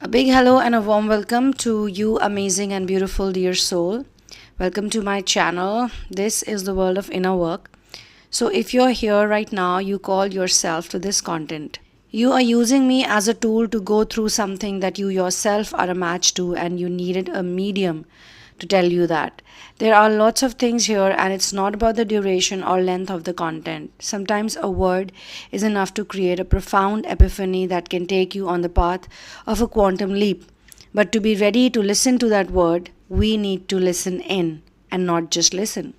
A big hello and a warm welcome to you, amazing and beautiful dear soul. Welcome to my channel. This is the world of inner work. So, if you're here right now, you call yourself to this content. You are using me as a tool to go through something that you yourself are a match to, and you needed a medium to tell you that. There are lots of things here, and it's not about the duration or length of the content. Sometimes a word is enough to create a profound epiphany that can take you on the path of a quantum leap. But to be ready to listen to that word, we need to listen in and not just listen.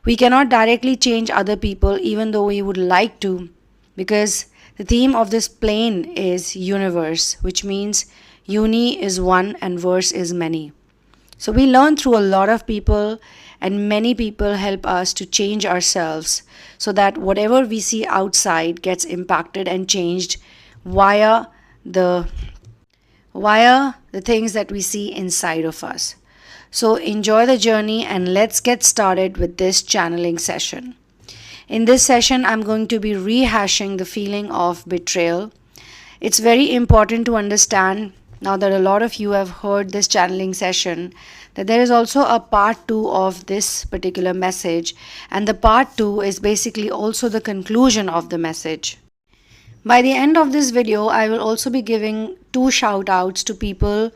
We cannot directly change other people even though we would like to, because the theme of this plane is universe, which means uni is one and verse is many. So we learn through a lot of people, and many people help us to change ourselves so that whatever we see outside gets impacted and changed via the things that we see inside of us. So enjoy the journey and let's get started with this channeling session. In this session, I'm going to be rehashing the feeling of betrayal. It's very important to understand, now that a lot of you have heard this channeling session, that there is also a part 2 of this particular message, and the part 2 is basically also the conclusion of the message. By the end of this video, I will also be giving 2 shout outs to people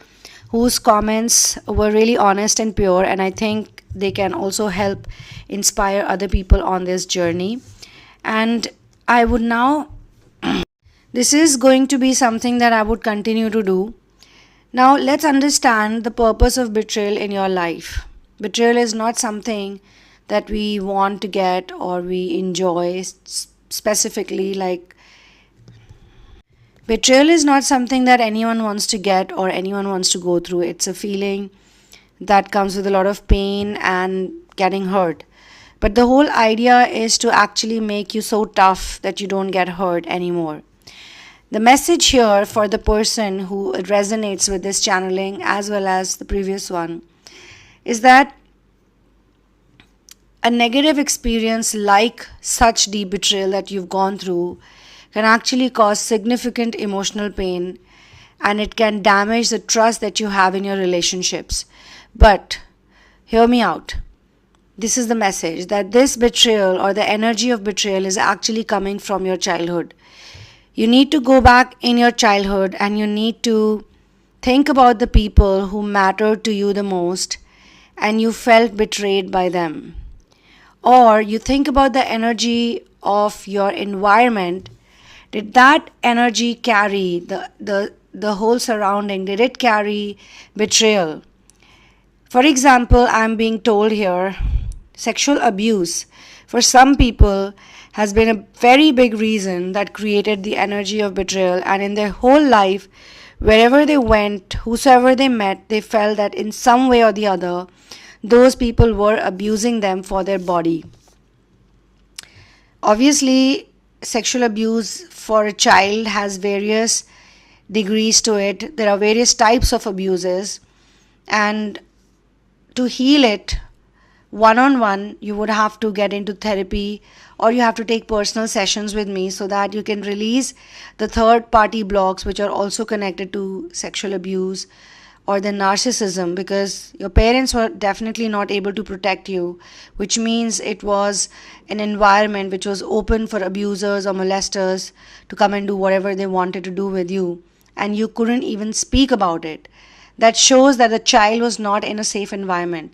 whose comments were really honest and pure, and I think they can also help inspire other people on this journey. And I would now, this is going to be something that I would continue to do. Now let's understand the purpose of betrayal in your life. Betrayal is not something that we want to get or we enjoy specifically. Like, betrayal is not something that anyone wants to get or anyone wants to go through. It's a feeling that comes with a lot of pain and getting hurt. But the whole idea is to actually make you so tough that you don't get hurt anymore. The message here for the person who resonates with this channeling as well as the previous one is that a negative experience like such deep betrayal that you've gone through can actually cause significant emotional pain, and it can damage the trust that you have in your relationships. But hear me out. This is the message, that this betrayal or the energy of betrayal is actually coming from your childhood. You need to go back in your childhood and you need to think about the people who mattered to you the most and you felt betrayed by them. Or you think about the energy of your environment. Did that energy carry the whole surrounding? Did it carry betrayal? For example, I'm being told here, sexual abuse for some people has been a very big reason that created the energy of betrayal, and in their whole life, wherever they went, whosoever they met, they felt that in some way or the other, those people were abusing them for their body. Obviously, sexual abuse for a child has various degrees to it. There are various types of abuses, and to heal it one-on-one, you would have to get into therapy or you have to take personal sessions with me so that you can release the third-party blocks which are also connected to sexual abuse or the narcissism, because your parents were definitely not able to protect you, which means it was an environment which was open for abusers or molesters to come and do whatever they wanted to do with you, and you couldn't even speak about it. That shows that the child was not in a safe environment.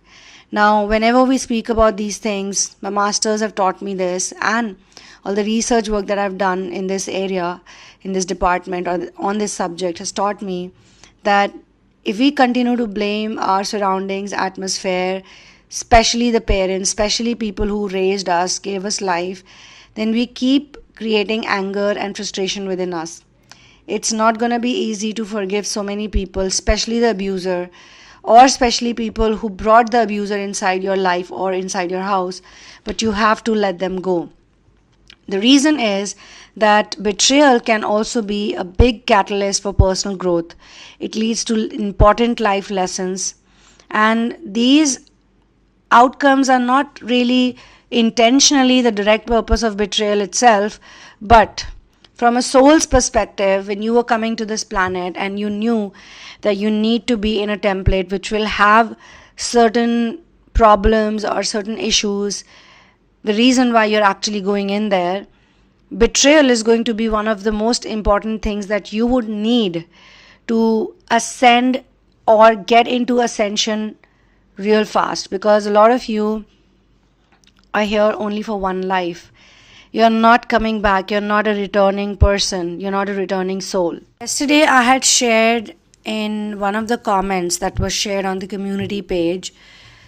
Now, whenever we speak about these things, my masters have taught me this, and all the research work that I've done in this area, in this department, or on this subject has taught me that if we continue to blame our surroundings, atmosphere, especially the parents, especially people who raised us, gave us life, then we keep creating anger and frustration within us. It's not going to be easy to forgive so many people, especially the abuser, or especially people who brought the abuser inside your life or inside your house, but you have to let them go. The reason is that betrayal can also be a big catalyst for personal growth. It leads to important life lessons, and these outcomes are not really intentionally the direct purpose of betrayal itself, but from a soul's perspective, when you were coming to this planet and you knew that you need to be in a template which will have certain problems or certain issues, the reason why you're actually going in there, betrayal is going to be one of the most important things that you would need to ascend or get into ascension real fast, because a lot of you are here only for one life. You're not coming back. You're not a returning person. You're not a returning soul. Yesterday I had shared in one of the comments that was shared on the community page,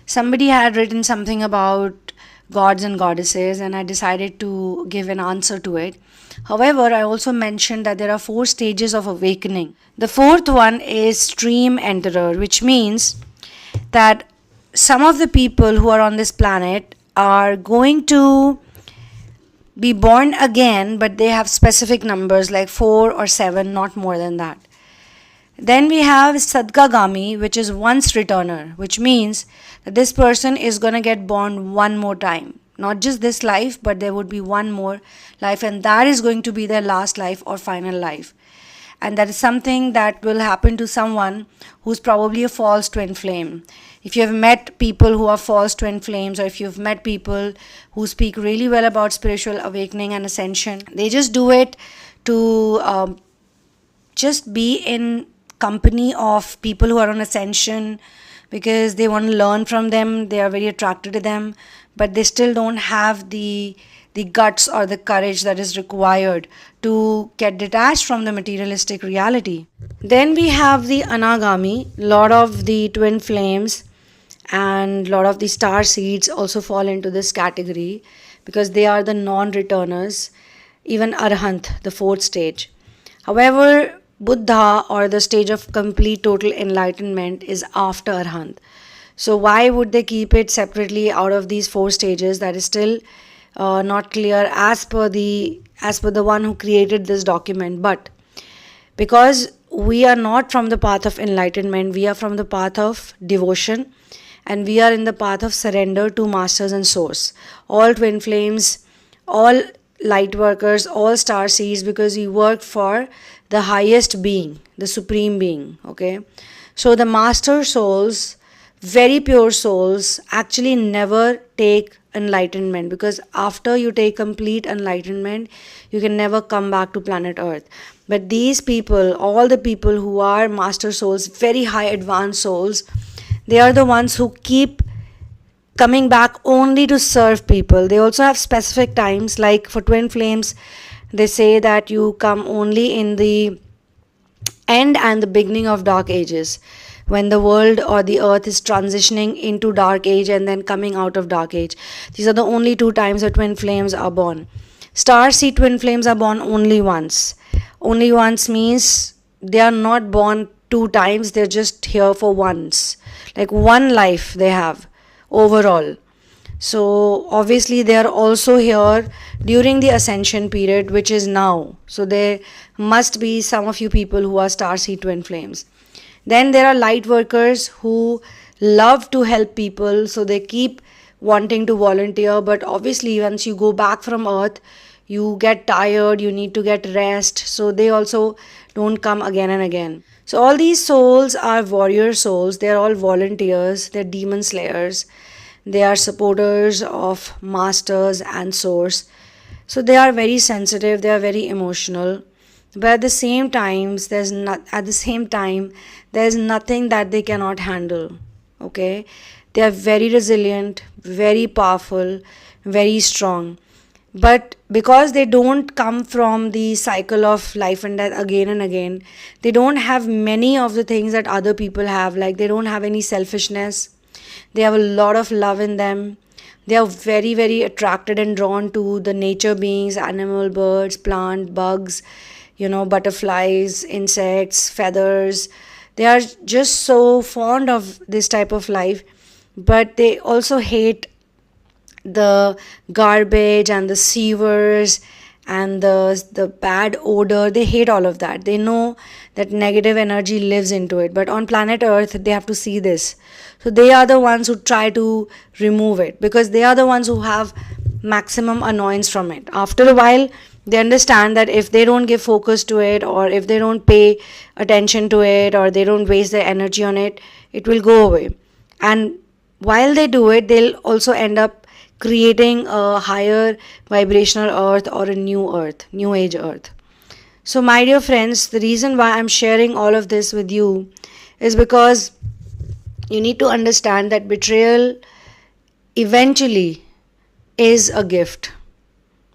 somebody had written something about gods and goddesses, and I decided to give an answer to it. However, I also mentioned that there are 4 stages of awakening. The 4th one is stream enterer, which means that some of the people who are on this planet are going to be born again, but they have specific numbers like 4 or 7, not more than that. Then we have Sadgagami, which is once returner, which means that this person is going to get born one more time. Not just this life, but there would be one more life, and that is going to be their last life or final life. And that is something that will happen to someone who's probably a false twin flame. If you have met people who are false twin flames, or if you've met people who speak really well about spiritual awakening and ascension, they just do it to just be in company of people who are on ascension because they want to learn from them. They are very attracted to them, but they still don't have the guts or the courage that is required to get detached from the materialistic reality. Then we have the Anagami. Lot of the twin flames and lot of the star seeds also fall into this category because they are the non-returners. Even Arhant, the 4th stage. However, Buddha, or the stage of complete total enlightenment, is after Arhant. So why would they keep it separately out of these 4 stages? That is still not clear as per the one who created this document. But because we are not from the path of enlightenment, we are from the path of devotion, and we are in the path of surrender to masters and source. All twin flames, all light workers, all star seeds, because we work for the highest being, the supreme being. Okay, so the master souls, very pure souls, actually never take enlightenment, because after you take complete enlightenment, you can never come back to planet Earth. But these people, all the people who are master souls, very high advanced souls, they are the ones who keep coming back only to serve people. They also have specific times, like for twin flames, they say that you come only in the end and the beginning of dark ages, when the world or the earth is transitioning into dark age and then coming out of dark age. These are the only 2 times that twin flames are born. Star seed twin flames are born only once. Only once means they are not born 2 times, they're just here for once. Like one life they have overall. So obviously they are also here during the ascension period, which is now. So there must be some of you people who are starseed twin flames. Then there are light workers who love to help people, so they keep wanting to volunteer. But obviously once you go back from earth, you get tired, you need to get rest. So they also don't come again and again. So all these souls are warrior souls. They are all volunteers. They're demon slayers. They are supporters of masters and source. So they are very sensitive. They are very emotional. But at the same time, there's nothing that they cannot handle. Okay, they are very resilient, very powerful, very strong. But because they don't come from the cycle of life and death again and again, they don't have many of the things that other people have. Like they don't have any selfishness. They have a lot of love in them. They are very, very attracted and drawn to the nature beings, animal, birds, plant, bugs, butterflies, insects, feathers. They are just so fond of this type of life. But they also hate the garbage and the sewers and the bad odor. They hate all of that. They know that negative energy lives into it. But on planet Earth, they have to see this. So they are the ones who try to remove it, because they are the ones who have maximum annoyance from it. After a while, They understand that if they don't give focus to it, or if they don't pay attention to it, or they don't waste their energy on it, it will go away. And while they do it, they'll also end up creating a higher vibrational earth, or a new earth, new age earth. So my dear friends, the reason why I'm sharing all of this with you is because you need to understand that betrayal eventually is a gift.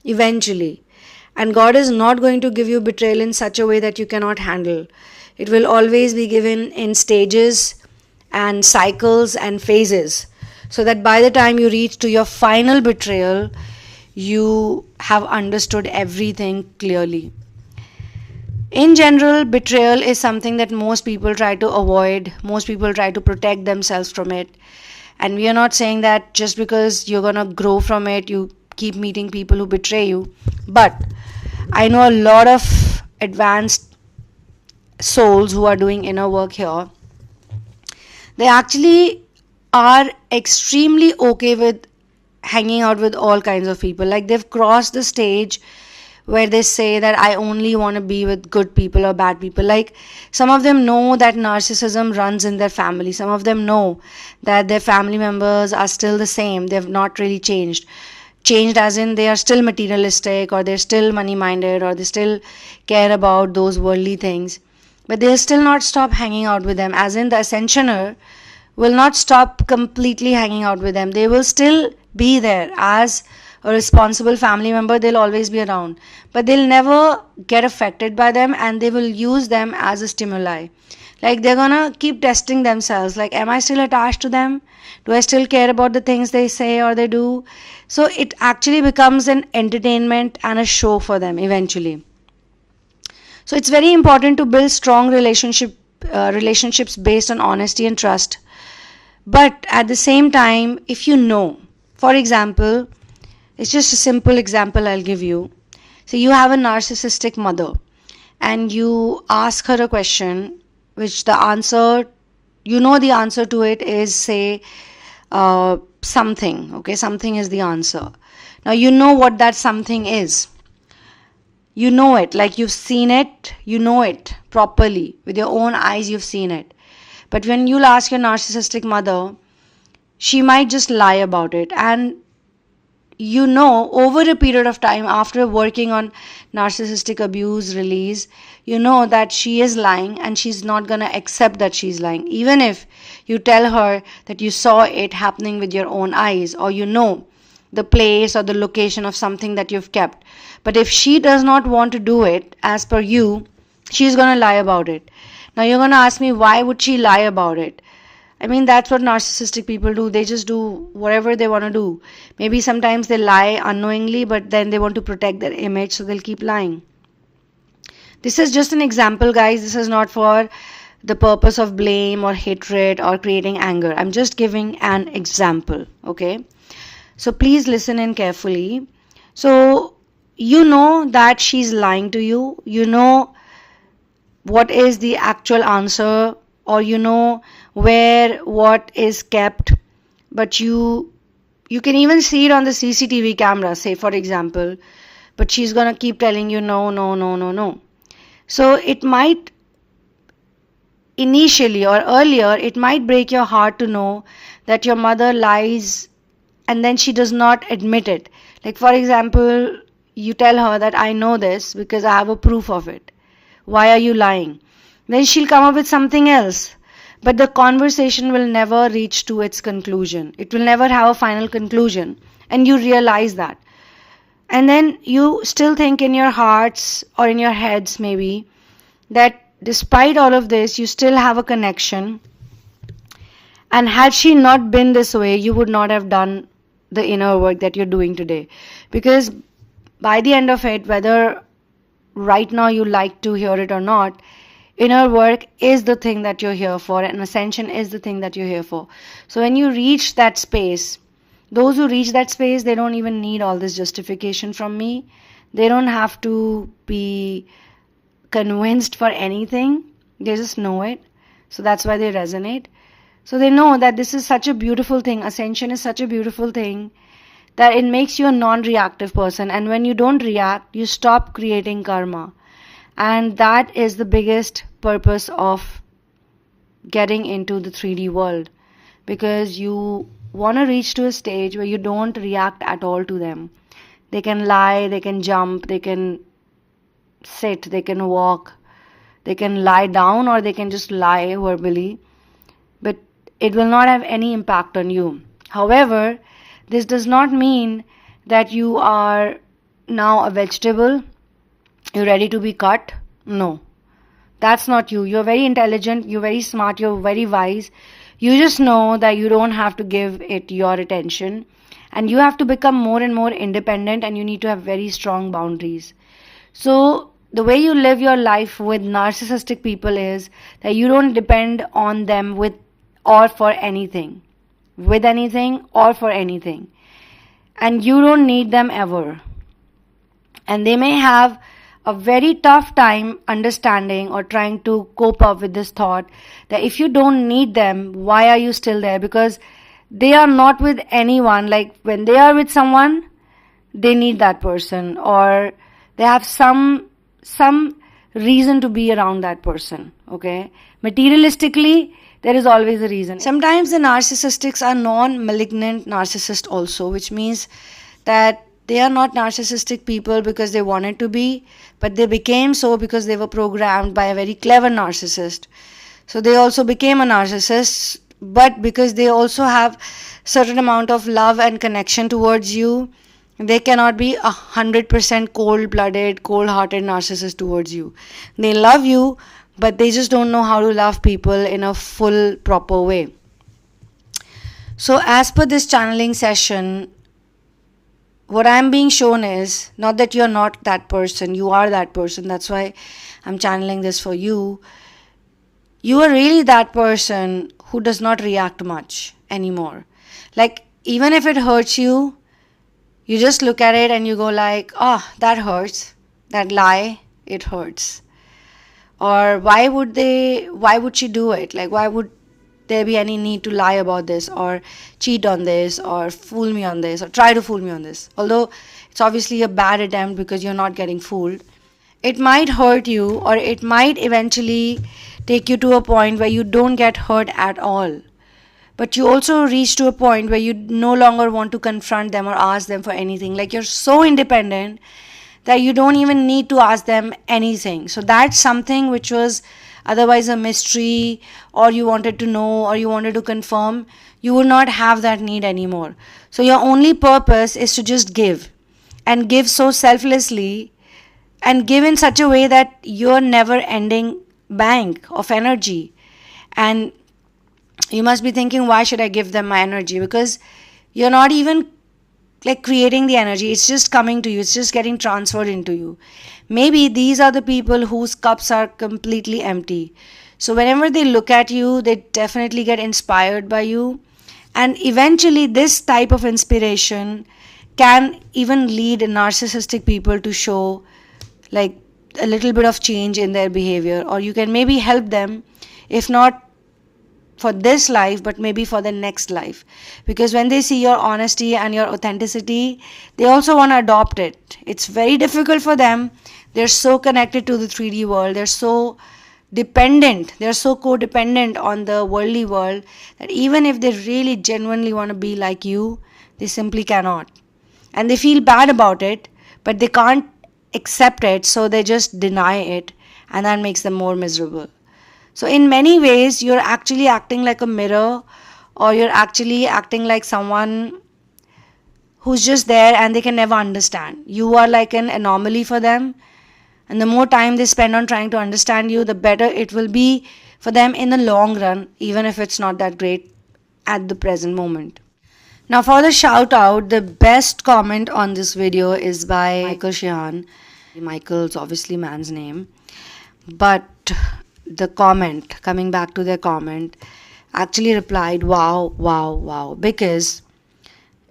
Eventually. And God is not going to give you betrayal in such a way that you cannot handle. It will always be given in stages and cycles and phases, so that by the time you reach to your final betrayal, you have understood everything clearly. In general, betrayal is something that most people try to avoid. Most people try to protect themselves from it. And we are not saying that just because you're going to grow from it, you keep meeting people who betray you. But I know a lot of advanced souls who are doing inner work here. They actually are extremely okay with hanging out with all kinds of people. Like, they've crossed the stage where they say that I only want to be with good people or bad people. Like, some of them know that narcissism runs in their family. Some of them know that their family members are still the same. They've not really changed. Changed as in they are still materialistic, or they're still money minded, or they still care about those worldly things. But they'll still not stop hanging out with them. As in, the ascensioner will not stop completely hanging out with them. They will still be there as a responsible family member. They'll always be around, but they'll never get affected by them, and they will use them as a stimuli. Like, they're gonna keep testing themselves, like, am I still attached to them? Do I still care about the things they say or they do? So it actually becomes an entertainment and a show for them eventually. So it's very important to build strong relationships based on honesty and trust. But at the same time, if you know, for example, it's just a simple example I'll give you. So you have a narcissistic mother, and you ask her a question, which the answer, the answer to it is, say, something. Okay, something is the answer. Now you know what that something is. You know it, like you've seen it, you know it properly. With your own eyes, you've seen it. But when you'll ask your narcissistic mother, she might just lie about it. And over a period of time, after working on narcissistic abuse release, that she is lying, and she's not going to accept that she's lying. Even if you tell her that you saw it happening with your own eyes, or the place or the location of something that you've kept. But if she does not want to do it as per you, she's going to lie about it. Now you're going to ask me, why would she lie about it? I mean, that's what narcissistic people do. They just do whatever they want to do. Maybe sometimes they lie unknowingly, but then they want to protect their image, so they'll keep lying. This is just an example, guys. This is not for the purpose of blame or hatred or creating anger. I'm just giving an example, okay? So please listen in carefully. So you know that she's lying to you. You know what is the actual answer, or where what is kept, but you can even see it on the CCTV camera, say, for example, but she's gonna keep telling you no. So it might initially or earlier, it might break your heart to know that your mother lies, and then she does not admit it. Like, for example, you tell her that I know this because I have a proof of it. Why are you lying? Then she'll come up with something else. But the conversation will never reach to its conclusion. It will never have a final conclusion. And you realize that. And then you still think in your hearts or in your heads maybe that despite all of this, you still have a connection. And had she not been this way, you would not have done the inner work that you're doing today. Because by the end of it, whether right now you like to hear it or not, inner work is the thing that you're here for, and ascension is the thing that you're here for. So when you reach that space, those who reach that space, they don't even need all this justification from me. They don't have to be convinced for anything. They just know it. So that's why they resonate. So they know that this is such a beautiful thing. Ascension is such a beautiful thing that it makes you a non-reactive person, and when you don't react, you stop creating karma. And that is the biggest purpose of getting into the 3D world, because you want to reach to a stage where you don't react at all to them. They can lie, they can jump, they can sit, they can walk, they can lie down, or they can just lie verbally, but it will not have any impact on you. However, this does not mean that you are now a vegetable, you're ready to be cut. No, that's not you. You're very intelligent, you're very smart, you're very wise. You just know that you don't have to give it your attention, and you have to become more and more independent, and you need to have very strong boundaries. So the way you live your life with narcissistic people is that you don't depend on them with or for anything, with anything or for anything, and you don't need them ever. And they may have a very tough time understanding or trying to cope up with this thought that if you don't need them, why are you still there? Because they are not with anyone. Like when they are with someone, they need that person, or they have some reason to be around that person. Okay, materialistically there is always a reason. Sometimes the narcissistics are non-malignant narcissist also, which means that they are not narcissistic people because they wanted to be, but they became so because they were programmed by a very clever narcissist. So they also became a narcissist, but because they also have certain amount of love and connection towards you, they cannot be 100% cold-blooded, cold-hearted narcissist towards you. They love you, but they just don't know how to love people in a full, proper way. So as per this channeling session, what I'm being shown is not that you're not that person, you are that person. That's why I'm channeling this for you. You are really that person who does not react much anymore. Like, even if it hurts you, you just look at it and you go like, oh, that hurts. That lie, it hurts. Or why would she do it? Like, why would there be any need to lie about this, or cheat on this, or fool me on this, or try to fool me on this? Although it's obviously a bad attempt because you're not getting fooled. It might hurt you, or it might eventually take you to a point where you don't get hurt at all. But you also reach to a point where you no longer want to confront them or ask them for anything. Like, you're so independent that you don't even need to ask them anything. So that's something which was otherwise a mystery, or you wanted to know, or you wanted to confirm. You would not have that need anymore. So your only purpose is to just give, and give so selflessly, and give in such a way that you're never ending bank of energy. And you must be thinking, why should I give them my energy? Because you're not even like creating the energy. It's just coming to you. It's just getting transferred into you. Maybe these are the people whose cups are completely empty. So whenever they look at you, they definitely get inspired by you. And eventually this type of inspiration can even lead narcissistic people to show like a little bit of change in their behavior. Or you can maybe help them, if not for this life, but maybe for the next life. Because when they see your honesty and your authenticity, they also want to adopt it. It's very difficult for them. They're so connected to the 3D world. They're so dependent. They're so codependent on the worldly world that even if they really genuinely want to be like you, they simply cannot. And they feel bad about it, but they can't accept it, so they just deny it, and that makes them more miserable. So in many ways, you're actually acting like a mirror, or you're actually acting like someone who's just there and they can never understand. You are like an anomaly for them. And the more time they spend on trying to understand you, the better it will be for them in the long run, even if it's not that great at the present moment. Now for the shout out, the best comment on this video is by Michael Sheehan. Michael's obviously man's name. But the comment, coming back to their comment, actually replied, wow, wow, wow. Because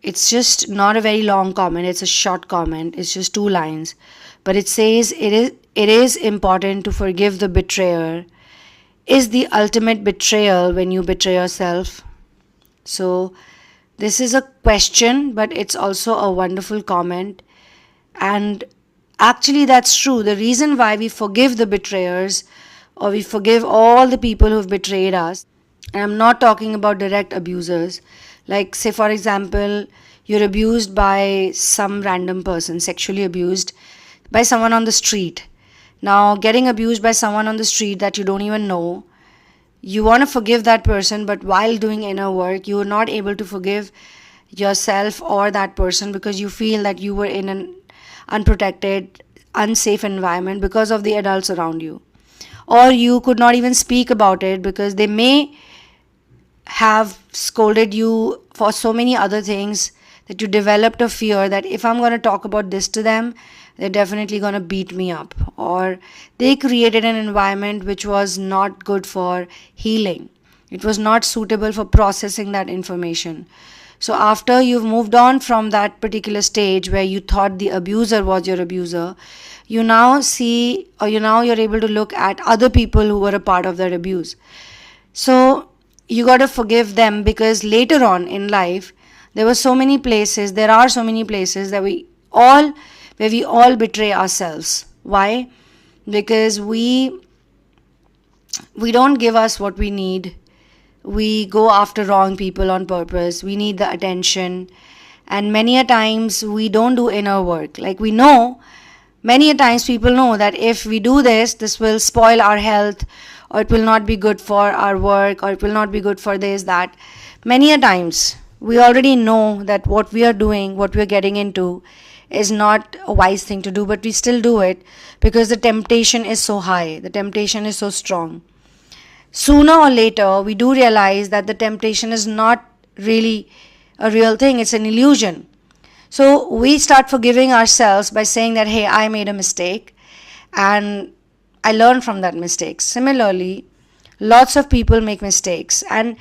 it's just not a very long comment. It's a short comment. It's just 2 lines. But it says, it is important to forgive the betrayer. Is the ultimate betrayal when you betray yourself. So This is a question, but it's also a wonderful comment. And actually, that's true. The reason why we forgive the betrayers, or we forgive all the people who've betrayed us, and I'm not talking about direct abusers, like, say, for example, you're abused by some random person, sexually abused by someone on the street. Now, getting abused by someone on the street that you don't even know, you want to forgive that person, but while doing inner work, you are not able to forgive yourself or that person because you feel that you were in an unprotected, unsafe environment because of the adults around you. Or you could not even speak about it because they may have scolded you for so many other things that you developed a fear that if I'm going to talk about this to them, they're definitely going to beat me up. Or they created an environment which was not good for healing. It was not suitable for processing that information. So after you've moved on from that particular stage where you thought the abuser was your abuser, you now see, or you're able to look at other people who were a part of that abuse. So you got to forgive them, because later on in life, there are so many places that we all betray ourselves. Why? Because we don't give us what we need. We go after wrong people on purpose. We need the attention. And many a times we don't do inner work. Like, we know, many a times people know that if we do this, this will spoil our health, or it will not be good for our work, or it will not be good for this, that. Many a times we already know that what we are doing, what we are getting into, is not a wise thing to do, but we still do it because the temptation is so high, the temptation is so strong. Sooner or later, we do realize that the temptation is not really a real thing, it's an illusion. So we start forgiving ourselves by saying that, hey, I made a mistake and I learned from that mistake. Similarly, lots of people make mistakes, and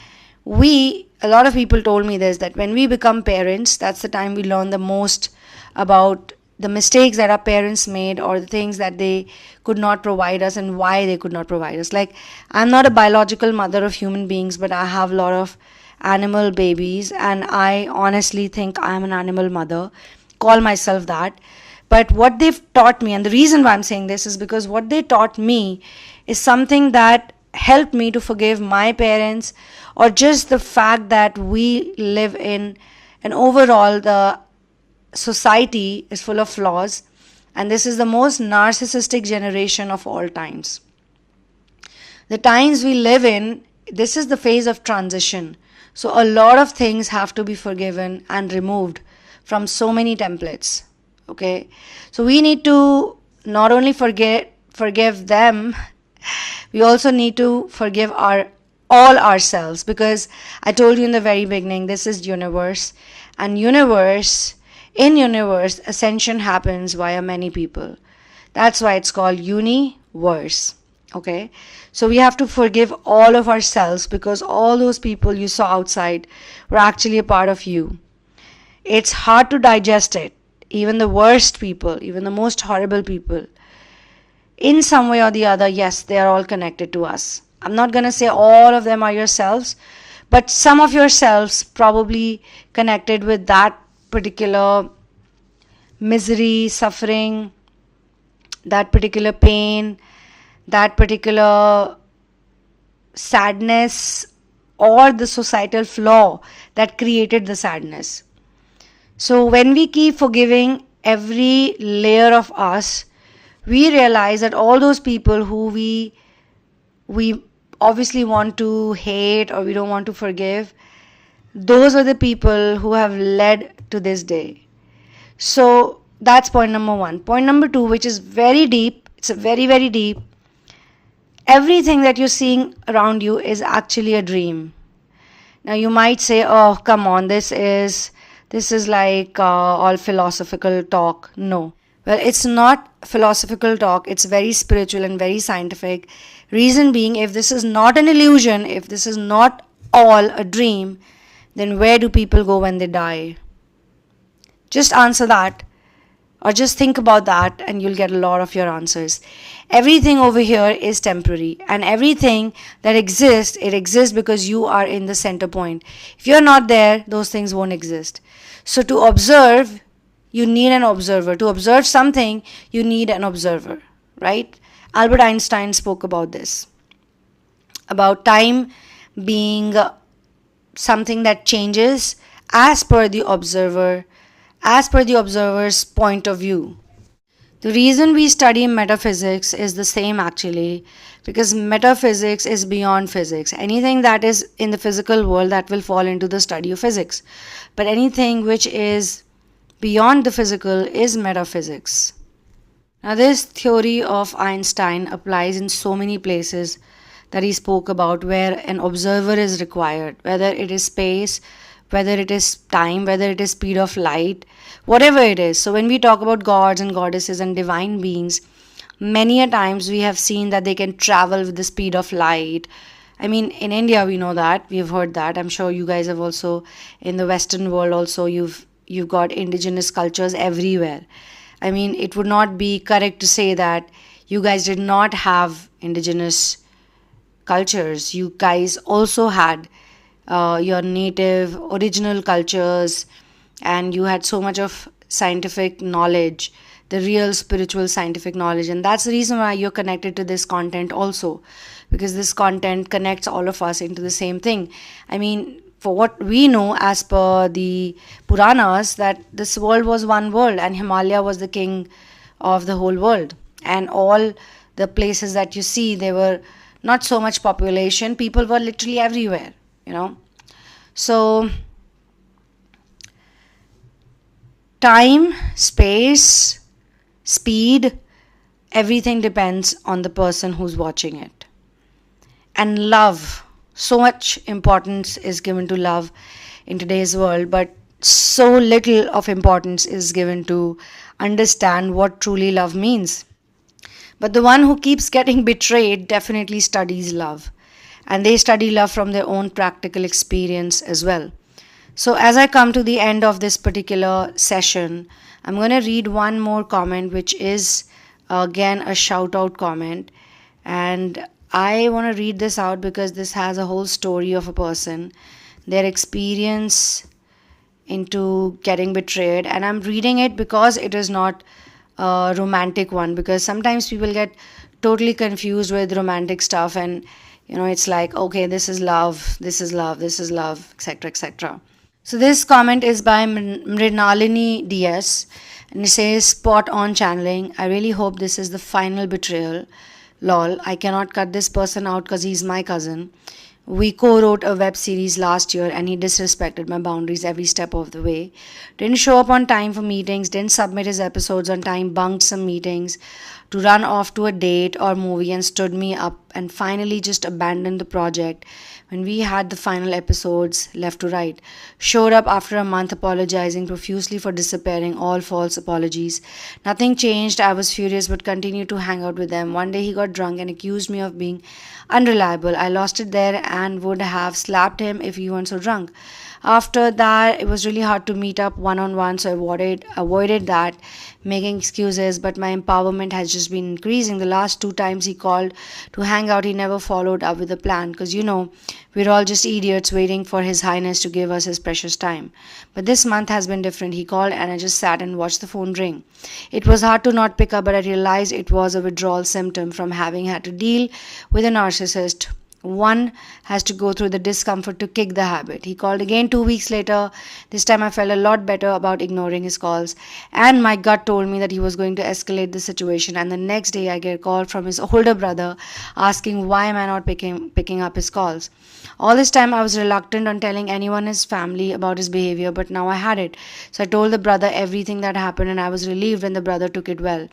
a lot of people told me this, that when we become parents, that's the time we learn the most about the mistakes that our parents made, or the things that they could not provide us and why they could not provide us. Like, I'm not a biological mother of human beings, but I have a lot of animal babies, and I honestly think I'm an animal mother, call myself that. But what they've taught me, and the reason why I'm saying this is because what they taught me is something that helped me to forgive my parents, or just the fact that we live in, and overall the society is full of flaws, and this is the most narcissistic generation of all times. The times we live in, this is the phase of transition. So a lot of things have to be forgiven and removed from so many templates. Okay, so we need to not only forgive them, we also need to forgive all ourselves, because I told you in the very beginning, this is universe, and in universe, ascension happens via many people. That's why it's called universe. Okay, so we have to forgive all of ourselves, because all those people you saw outside were actually a part of you. It's hard to digest it. Even the worst people, even the most horrible people, in some way or the other, yes, they are all connected to us. I'm not going to say all of them are yourselves, but some of yourselves probably connected with that particular misery, suffering, that particular pain, that particular sadness, or the societal flaw that created the sadness. So when we keep forgiving every layer of us, we realize that all those people who we obviously want to hate, or we don't want to forgive, those are the people who have led to this day. So that's point number one. Point number two, which is very deep, it's very, very deep. Everything that you're seeing around you is actually a dream. Now you might say, oh, come on, this is like all philosophical talk. No. Well, it's not philosophical talk. It's very spiritual and very scientific. Reason being, if this is not an illusion, if this is not all a dream, then where do people go when they die? Just answer that. Or just think about that and you'll get a lot of your answers. Everything over here is temporary, and everything that exists, it exists because you are in the center point. If you're not there, those things won't exist. So to observe, you need an observer. To observe something, you need an observer, right? Albert Einstein spoke about this, about time being something that changes as per the observer, as per the observer's point of view. The reason we study metaphysics is the same actually, because metaphysics is beyond physics. Anything that is in the physical world, that will fall into the study of physics. But anything which is beyond the physical is metaphysics. Now, this theory of Einstein applies in so many places that he spoke about, where an observer is required, whether it is space, whether it is time, whether it is speed of light, whatever it is. So when we talk about gods and goddesses and divine beings, many a times we have seen that they can travel with the speed of light. I mean, in India we know that, we've heard that. I'm sure you guys have also, in the Western world also, you've got indigenous cultures everywhere. I mean, it would not be correct to say that you guys did not have indigenous cultures. You guys also had your native original cultures, and you had so much of scientific knowledge, the real spiritual scientific knowledge. And that's the reason why you're connected to this content also, because this content connects all of us into the same thing. I mean, for what we know, as per the Puranas, that this world was one world and Himalaya was the king of the whole world. And all the places that you see, they were not so much population, people were literally everywhere, you know. So time, space, speed, everything depends on the person who's watching it. And love, so much importance is given to love in today's world, but so little of importance is given to understand what truly love means. But the one who keeps getting betrayed definitely studies love, and they study love from their own practical experience as well. So as I come to the end of this particular session, I'm going to read one more comment, which is again a shout out comment. And I want to read this out because this has a whole story of a person, their experience into getting betrayed. And I'm reading it because it is not a romantic one, because sometimes people get totally confused with romantic stuff, and it's like, okay, this is love, this is love, this is love, etc., etc. So this comment is by Mrinalini DS, and it says, spot on channeling. I really hope this is the final betrayal. Lol, I cannot cut this person out because he's my cousin. We co-wrote a web series last year and he disrespected my boundaries every step of the way. Didn't show up on time for meetings, didn't submit his episodes on time, bunked some meetings to run off to a date or movie and stood me up, and finally just abandoned the project when we had the final episodes left to write. Showed up after a month apologizing profusely for disappearing, all false apologies. Nothing changed. I was furious but continued to hang out with them. One day he got drunk and accused me of being unreliable. I lost it there and would have slapped him if he weren't so drunk. After that, it was really hard to meet up one-on-one, so I avoided that, making excuses, but my empowerment has just been increasing. The last 2 times he called to hang out, he never followed up with a plan, because we're all just idiots waiting for His Highness to give us his precious time. But this month has been different. He called and I just sat and watched the phone ring. It was hard to not pick up, but I realized it was a withdrawal symptom from having had to deal with a narcissist. One has to go through the discomfort to kick the habit. He called again 2 weeks later. This time I felt a lot better about ignoring his calls, and my gut told me that he was going to escalate the situation. And the next day I get a call from his older brother asking why am I not picking up his calls. All this time I was reluctant on telling anyone in his family about his behavior, but now I had it. So I told the brother everything that happened, and I was relieved when the brother took it well.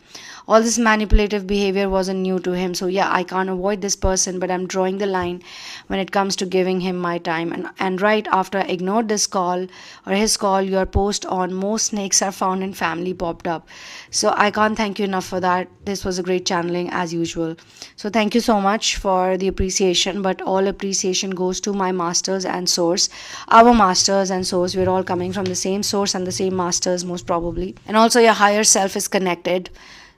All this manipulative behavior wasn't new to him, so yeah, I can't avoid this person, but I'm drawing the line line when it comes to giving him my time. And right after I ignored this call or his call, your post on most snakes are found in family popped up. So I can't thank you enough for that. This was a great channeling as usual. So thank you so much for the appreciation, but all appreciation goes to my masters and source. Our masters and source, we're all coming from the same source and the same masters most probably. And also your higher self is connected.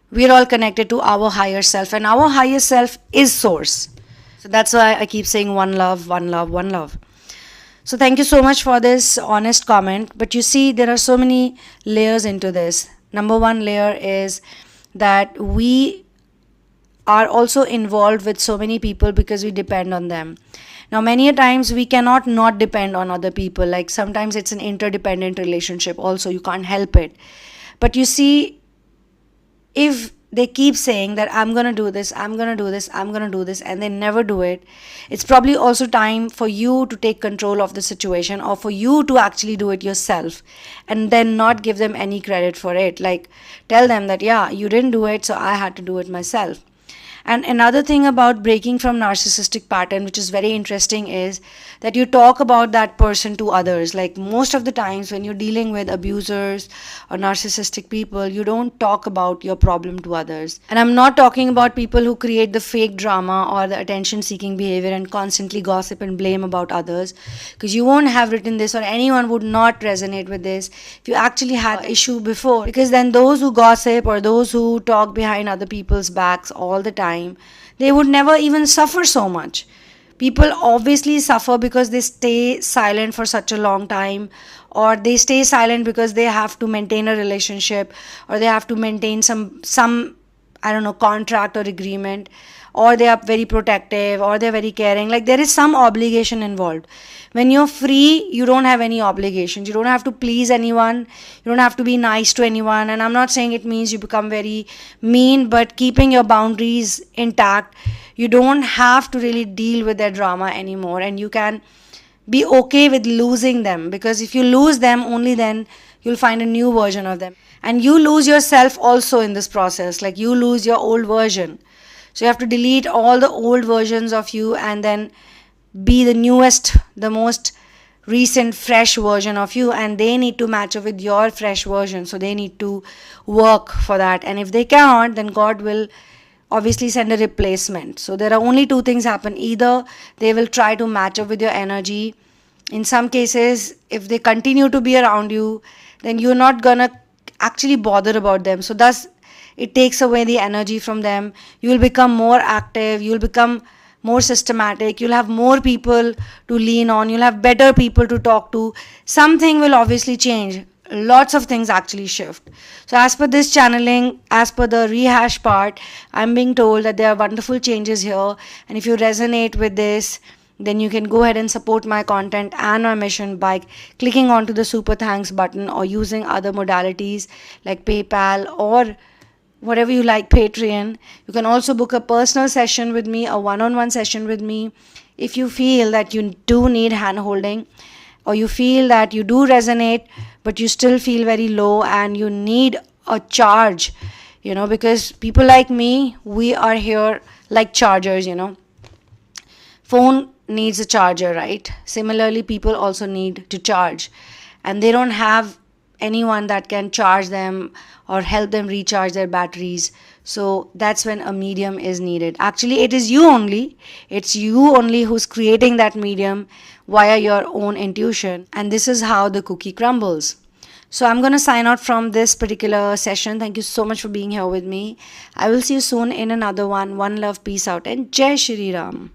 We're all connected to our higher self, and our higher self is source. So that's why I keep saying one love, one love, one love. So thank you so much for this honest comment. But you see, there are so many layers into this. Number one layer is that we are also involved with so many people because we depend on them. Now, many a times we cannot not depend on other people. Like sometimes it's an interdependent relationship also. You can't help it. But you see, if they keep saying that I'm going to do this, I'm going to do this, I'm going to do this, and they never do it, it's probably also time for you to take control of the situation, or for you to actually do it yourself, and then not give them any credit for it. Like tell them that, yeah, you didn't do it, so I had to do it myself. And another thing about breaking from narcissistic pattern, which is very interesting, is that you talk about that person to others. Like most of the times when you're dealing with abusers or narcissistic people, you don't talk about your problem to others. And I'm not talking about people who create the fake drama or the attention-seeking behavior and constantly gossip and blame about others, because you won't have written this, or anyone would not resonate with this if you actually had an issue before. Because then those who gossip or those who talk behind other people's backs all the time, they would never even suffer so much. People obviously suffer because they stay silent for such a long time, or they stay silent because they have to maintain a relationship, or they have to maintain some I don't know, contract or agreement, or they are very protective, or they're very caring. Like there is some obligation involved. When you're free, you don't have any obligations. You don't have to please anyone. You don't have to be nice to anyone. And I'm not saying it means you become very mean, but keeping your boundaries intact. You don't have to really deal with their drama anymore, and you can be okay with losing them, because if you lose them, only then you'll find a new version of them. And you lose yourself also in this process. Like you lose your old version. So you have to delete all the old versions of you and then be the newest, the most recent, fresh version of you, and they need to match up with your fresh version. So they need to work for that. And if they cannot, then God will obviously send a replacement. So there are only two things happen. Either they will try to match up with your energy. In some cases, if they continue to be around you, then you're not gonna actually bother about them. So thus it takes away the energy from them. You will become more active, you'll become more systematic, you'll have more people to lean on, you'll have better people to talk to. Something will obviously change. Lots of things actually shift. So as per this channeling, as per the rehash part, I'm being told that there are wonderful changes here. And if you resonate with this, then you can go ahead and support my content and my mission by clicking onto the super thanks button, or using other modalities like PayPal or whatever you like, Patreon. You can also book a personal session with me, a one-on-one session with me, if you feel that you do need hand holding, or you feel that you do resonate but you still feel very low and you need a charge, because people like me, we are here like chargers. Phone needs a charger, right? Similarly, people also need to charge, and they don't have anyone that can charge them or help them recharge their batteries. So that's when a medium is needed. Actually, it is you only. It's you only who's creating that medium via your own intuition. And this is how the cookie crumbles. So I'm going to sign out from this particular session. Thank you so much for being here with me. I will see you soon in another one. One love, peace out, and Jai Shri Ram.